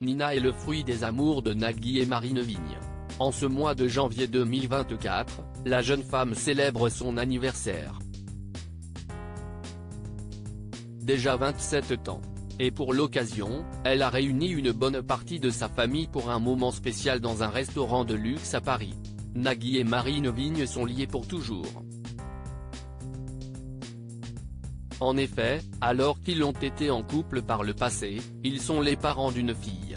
Nina est le fruit des amours de Nagui et Marine Vigne. En ce mois de janvier 2024, la jeune femme célèbre son anniversaire. Déjà 27 ans. Et pour l'occasion, elle a réuni une bonne partie de sa famille pour un moment spécial dans un restaurant de luxe à Paris. Nagui et Marine Vigne sont liés pour toujours. En effet, alors qu'ils ont été en couple par le passé, ils sont les parents d'une fille.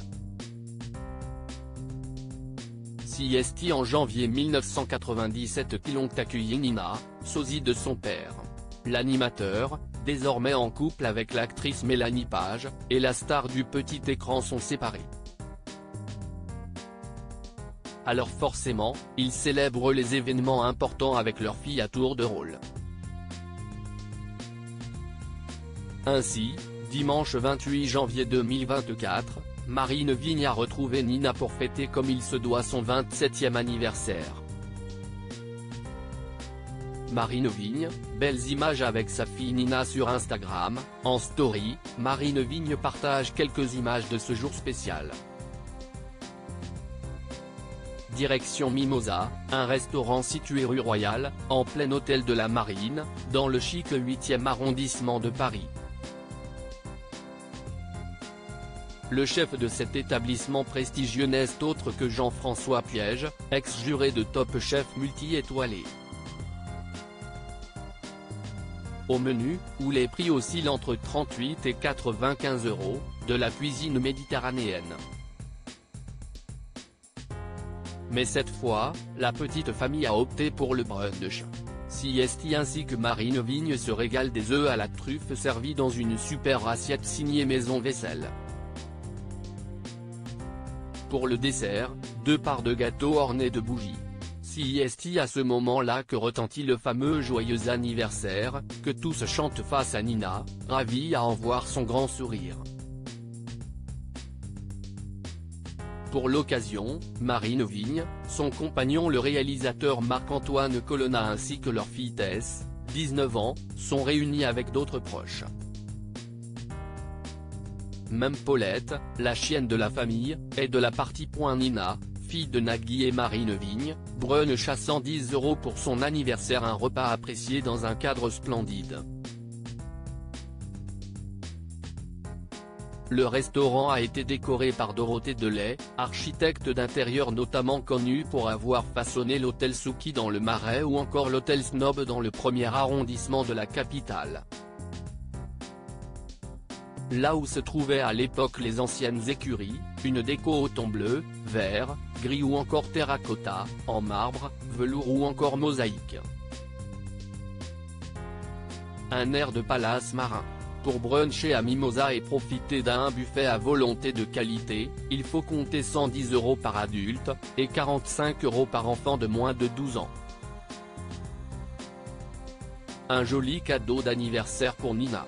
CST en janvier 1997 qu'ils ont accueilli Nina, sosie de son père. L'animateur, désormais en couple avec l'actrice Mélanie Page, et la star du petit écran sont séparés. Alors forcément, ils célèbrent les événements importants avec leur fille à tour de rôle. Ainsi, dimanche 28 janvier 2024, Marine Vigne a retrouvé Nina pour fêter comme il se doit son 27e anniversaire. Marine Vigne, belles images avec sa fille Nina sur Instagram. En story, Marine Vigne partage quelques images de ce jour spécial. Direction Mimosa, un restaurant situé rue Royale, en plein hôtel de la Marine, dans le chic 8e arrondissement de Paris. Le chef de cet établissement prestigieux n'est autre que Jean-François Piège, ex-juré de Top Chef multi-étoilé. Au menu, où les prix oscillent entre 38 et 95 €, de la cuisine méditerranéenne. Mais cette fois, la petite famille a opté pour le brunch. CST ainsi que Marine Vigne se régale des œufs à la truffe servis dans une super assiette signée Maison Vaisselle. Pour le dessert, 2 parts de gâteau ornées de bougies. CST à ce moment-là que retentit le fameux joyeux anniversaire, que tous chantent face à Nina, ravie à en voir son grand sourire. Pour l'occasion, Marine Vigne, son compagnon le réalisateur Marc-Antoine Colonna ainsi que leur fille Tess, 19 ans, sont réunis avec d'autres proches. Même Paulette, la chienne de la famille, est de la partie. Nina, fille de Nagui et Marine Vigne, brunch à 110 € pour son anniversaire, un repas apprécié dans un cadre splendide. Le restaurant a été décoré par Dorothée Delay, architecte d'intérieur notamment connue pour avoir façonné l'hôtel Souki dans le Marais ou encore l'hôtel Snob dans le 1er arrondissement de la capitale. Là où se trouvaient à l'époque les anciennes écuries, une déco au ton bleu, vert, gris ou encore terracotta, en marbre, velours ou encore mosaïque. Un air de palace marin. Pour bruncher à Mimosa et profiter d'un buffet à volonté de qualité, il faut compter 110 € par adulte, et 45 € par enfant de moins de 12 ans. Un joli cadeau d'anniversaire pour Nina.